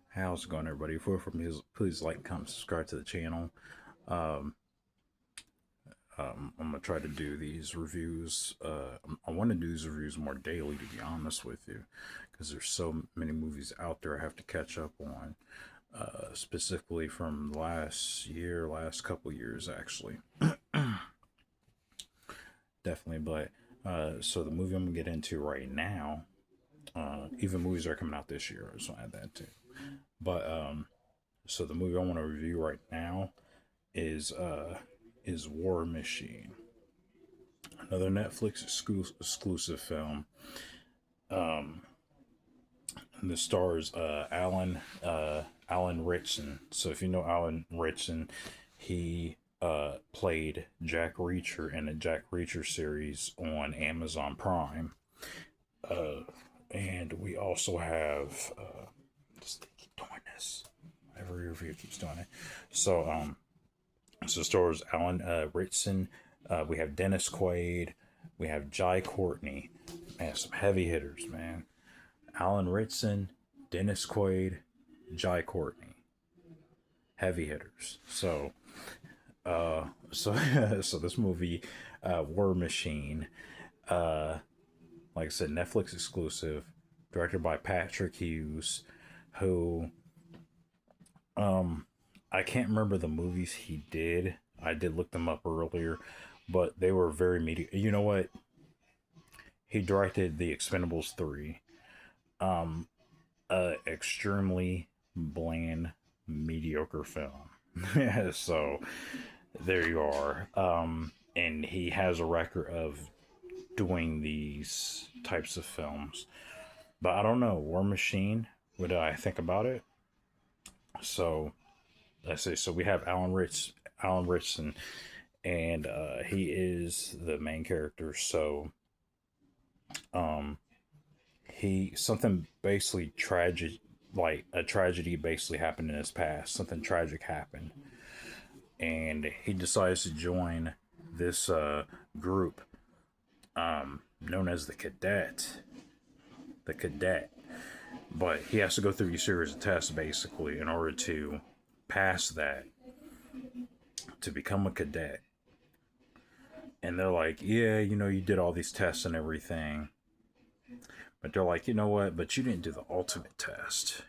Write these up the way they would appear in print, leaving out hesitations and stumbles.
How's it going, everybody? Before from please like, comment, subscribe to the channel. Um, I'm gonna try to do these reviews. I want to do these reviews more daily, to be honest with you, because there's so many movies out there I have to catch up on. Specifically from last couple years, actually, definitely. But so the movie I'm gonna get into right now, even movies that are coming out this year, I just want to add that too. But so the movie I want to review right now is War Machine, another Netflix exclusive film. Um, and this stars Alan Ritchson. So if you know Alan Ritchson, he played Jack Reacher in a Jack Reacher series on Amazon Prime. Uh, and we also have just keep doing this. Every review keeps doing it. So stars Alan Ritchson. We have Dennis Quaid. We have Jai Courtney. Man, some heavy hitters, man. Alan Ritchson, Dennis Quaid, Jai Courtney. Heavy hitters. So this movie, War Machine, uh, like I said, Netflix exclusive, directed by Patrick Hughes, who I can't remember the movies he did. I did look them up earlier, but they were very mediocre. You know what? He directed The Expendables 3. Extremely bland, mediocre film. So there you are. And he has a record of doing these types of films. But I don't know. War Machine, what do I think about it? So let's say so we have Alan Richson, and he is the main character. So um, he something basically tragic, like a tragedy, basically happened in his past. Something tragic happened, and he decides to join this group known as the Cadet. The Cadet, but he has to go through a series of tests basically in order to pass that to become a cadet. And they're like, yeah, you did all these tests and everything. But they're like, you know what? But you didn't do the ultimate test.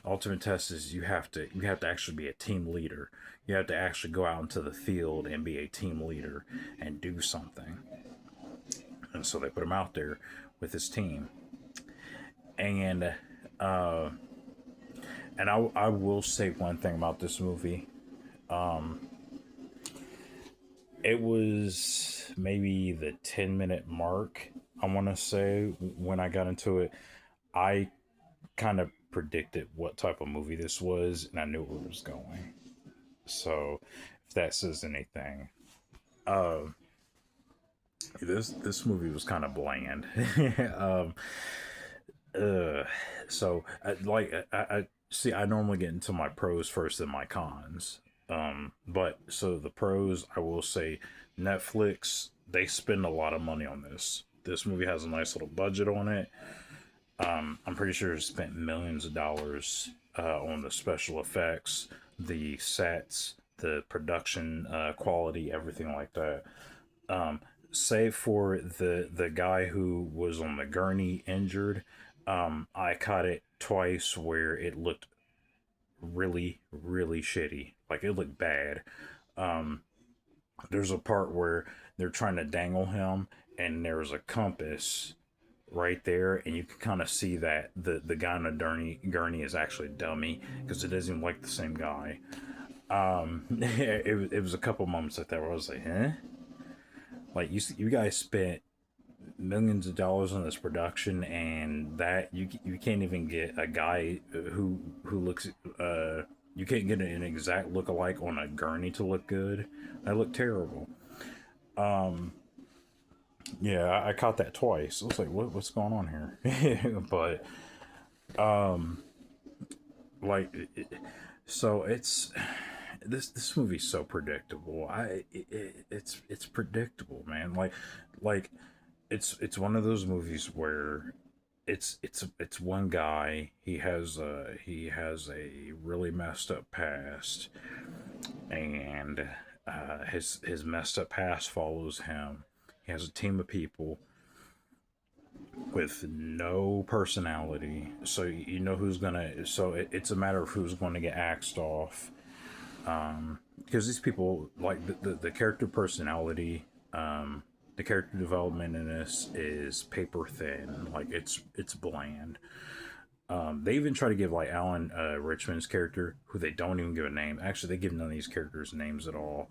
Ultimate test is you have to actually be a team leader. You have to actually go out into the field and be a team leader and do something. And so they put him out there with his team. And uh, I will say one thing about this movie. It was maybe the 10-minute mark, I want to say, when I got into it. I kind of predicted what type of movie this was, and I knew where it was going. So, if that says anything, uh, this movie was kind of bland. um, uh, so, I see. I normally get into my pros first and my cons. But so the pros, I will say, Netflix, they spend a lot of money on this. This movie has a nice little budget on it. I'm pretty sure it spent millions of dollars on the special effects, the sets, the production quality, everything like that. Save for the guy who was on the gurney injured, I caught it twice where it looked really, really shitty. Like it looked bad. There's a part where they're trying to dangle him, and there's a compass right there, and you can kind of see that the guy on the gurney is actually a dummy because it doesn't even like the same guy. It was a couple moments like that where I was like, huh? Like you guys spent millions of dollars on this production, and that you can't even get a guy who looks you can't get an exact look alike on a gurney to look good. That looked terrible. Yeah, I caught that twice. I was like, what's going on here? But like, so it's this movie's so predictable. It's predictable, man. Like it's one of those movies where it's one guy. He has a really messed up past, and his messed up past follows him. He has a team of people with no personality, so you know who's gonna. So it's a matter of who's going to get axed off. Because these people like the character personality, the character development in this is paper thin. Like it's bland. They even try to give like Alan Richmond's character, who they don't even give a name. Actually, they give none of these characters names at all.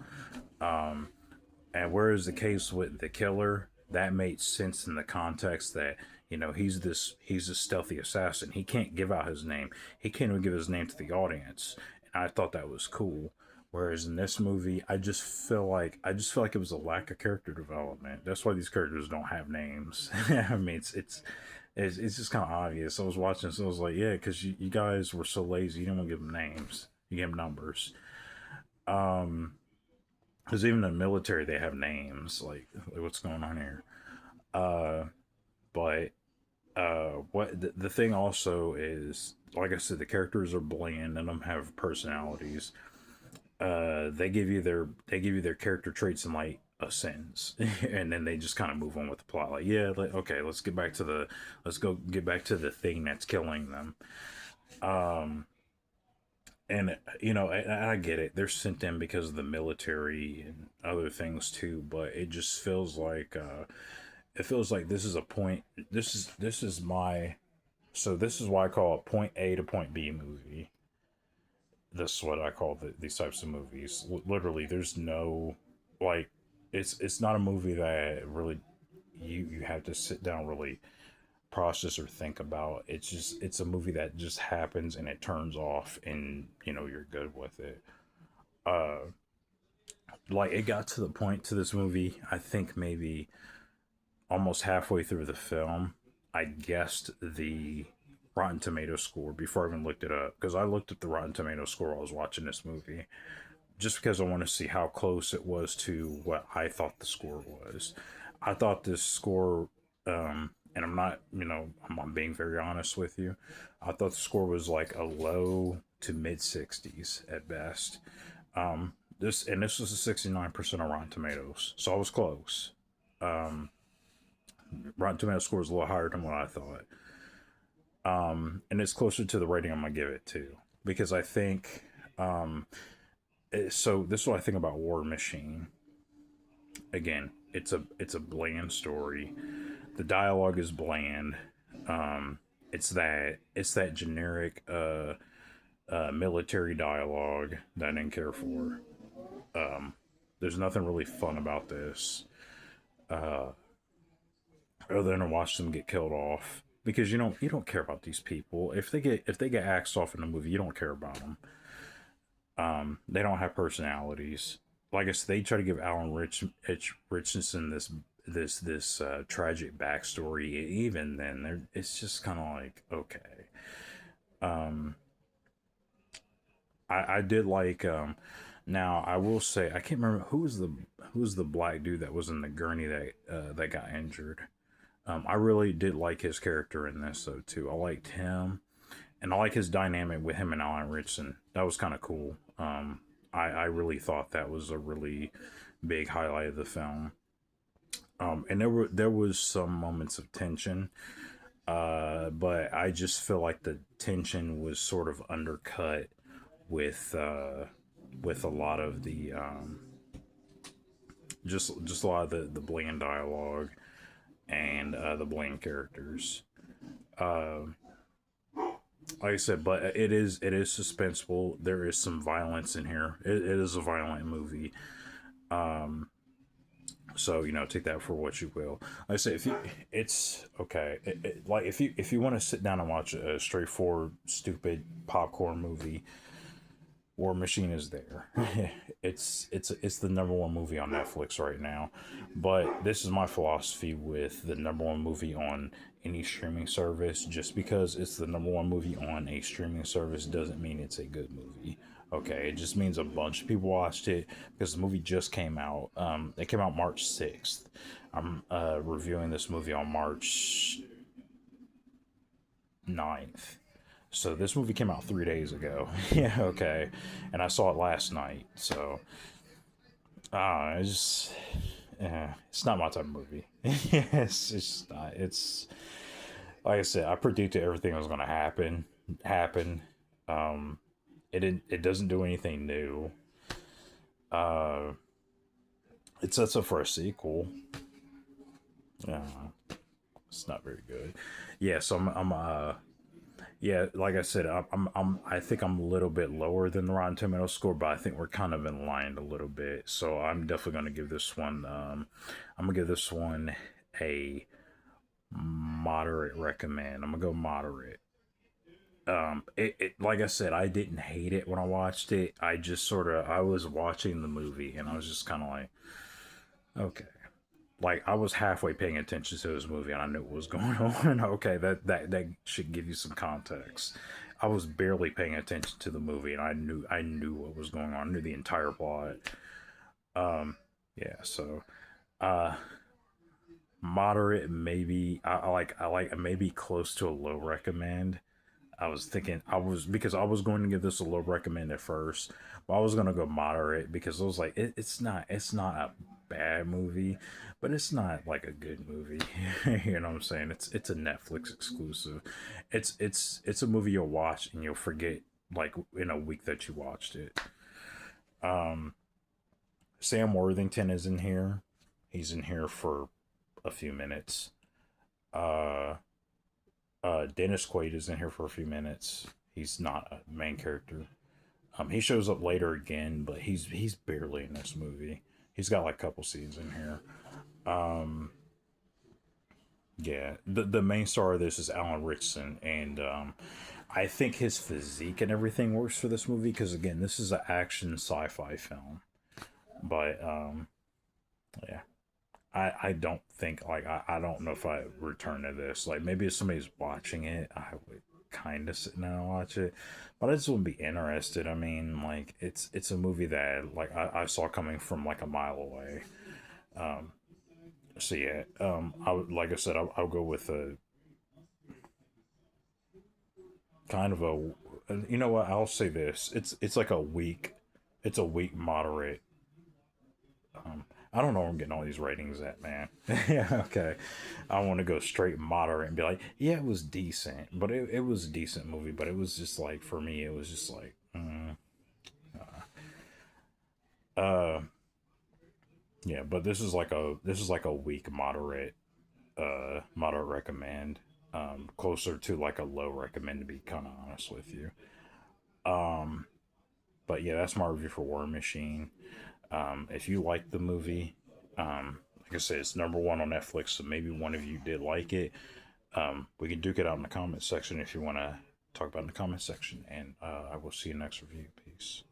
And whereas the case with the killer, that made sense in the context that he's a stealthy assassin. He can't give out his name. He can't even give his name to the audience. And I thought that was cool. Whereas in this movie, I just feel like it was a lack of character development. That's why these characters don't have names. I mean, it's just kind of obvious. I was watching, so I was like, yeah, because you guys were so lazy, you didn't want to give them names. You gave them numbers. Um, because even in the military, they have names. Like what's going on here? Uh, but what the thing also is, like I said, the characters are bland. None of them have personalities. They give you their character traits in like a sentence, and then they just kind of move on with the plot. Like, yeah, okay, let's go get back to the thing that's killing them. Um, and I get it. They're sent in because of the military and other things too, but it feels like this is a point. This is my so this is why I call a point A to point B movie. This is what I call these types of movies. Literally, there's no like it's not a movie that really you have to sit down really process or think about. It's a movie that just happens and it turns off, and you're good with it. Uh, like it got to the point to this movie. I think maybe almost halfway through the film, I guessed the Rotten Tomato score before I even looked it up, because I looked at the Rotten Tomato score while I was watching this movie, just because I want to see how close it was to what I thought the score was. I thought this score, and I'm not being very honest with you. I thought the score was like a low to mid 60s at best. This was a 69% on Rotten Tomatoes, so I was close. Um, Rotten Tomato score is a little higher than what I thought. And it's closer to the rating I'm gonna give it to, because I think so this is what I think about War Machine. Again, it's a bland story. The dialogue is bland. It's that generic military dialogue that I didn't care for. Um, there's nothing really fun about this, uh, other than to watch them get killed off, because you don't care about these people. If they get axed off in the movie, you don't care about them. They don't have personalities. Like I said, they try to give Richardson this tragic backstory. Even then, it's just kind of like, okay. Um, I did like. Now I will say I can't remember who was the black dude that was in the gurney that got injured. I really did like his character in this though too. I liked him, and I like his dynamic with him and Alan Richardson. That was kind of cool. I really thought that was a really big highlight of the film. And there was some moments of tension, but I just feel like the tension was sort of undercut with with a lot of the just a lot of the bland dialogue and the bland characters. Uh, like I said, but it is suspenseful. There is some violence in here. It is a violent movie. Um, so take that for what you will. Like I say, it's okay. Like if you want to sit down and watch a straightforward, stupid popcorn movie, War Machine is there. It's the number one movie on Netflix right now. But this is my philosophy with the number one movie on any streaming service. Just because it's the number one movie on a streaming service doesn't mean it's a good movie. Okay, it just means a bunch of people watched it because the movie just came out. It came out March 6th. I'm reviewing this movie on March. 9th. So this movie came out 3 days ago. Yeah, okay. And I saw it last night. So, it's just, it's not my type of movie. It's just not. It's, like I said, I predicted everything was going to happen. Um, it doesn't do anything new. Uh, it sets up for a sequel. It's not very good. Yeah, so yeah, like I said, I think I'm a little bit lower than the Rotten Tomatoes score, but I think we're kind of in line a little bit. So I'm definitely gonna give this one, I'm gonna give this one a moderate recommend. I'm gonna go moderate. Like I said, I didn't hate it when I watched it. I just sort of, I was watching the movie and I was just kind of like, okay, like I was halfway paying attention to this movie and I knew what was going on. Okay, that should give you some context. I was barely paying attention to the movie and I knew what was going on. I knew the entire plot. Yeah, so uh moderate maybe I like maybe close to a low recommend. I was thinking because I was going to give this a low recommend at first, but I was gonna go moderate because I was like, it's not a bad movie, but it's not like a good movie. You know what I'm saying? It's a Netflix exclusive. It's a movie you'll watch and you'll forget like in a week that you watched it. Sam Worthington is in here. He's in here for a few minutes. Uh Dennis Quaid is in here for a few minutes. He's not a main character. He shows up later again, but he's barely in this movie. He's got like a couple scenes in here. Um, yeah, the main star of this is Alan Ritchson, and I think his physique and everything works for this movie because again, this is an action sci-fi film. But yeah, I don't think like I don't know if I return to this. Like maybe if somebody's watching it, I would kind of sit down and watch it, but I just wouldn't be interested. I mean, like it's a movie that like I saw coming from like a mile away. So yeah, I would like I said I'll go with a kind of a you know what I'll say this it's like a weak it's a weak moderate. I don't know where I'm getting all these ratings at, man. Yeah, okay. I want to go straight moderate and be like, yeah, it was decent, but it was a decent movie, but it was just like, for me, it was just like, uh, yeah, but this is like a weak moderate, moderate recommend, closer to like a low recommend to be kind of honest with you. But yeah, that's my review for War Machine. If you like the movie, like I said, it's number one on Netflix, so maybe one of you did like it. We can duke it out in the comment section if you want to talk about it in the comment section, and I will see you next review. Peace.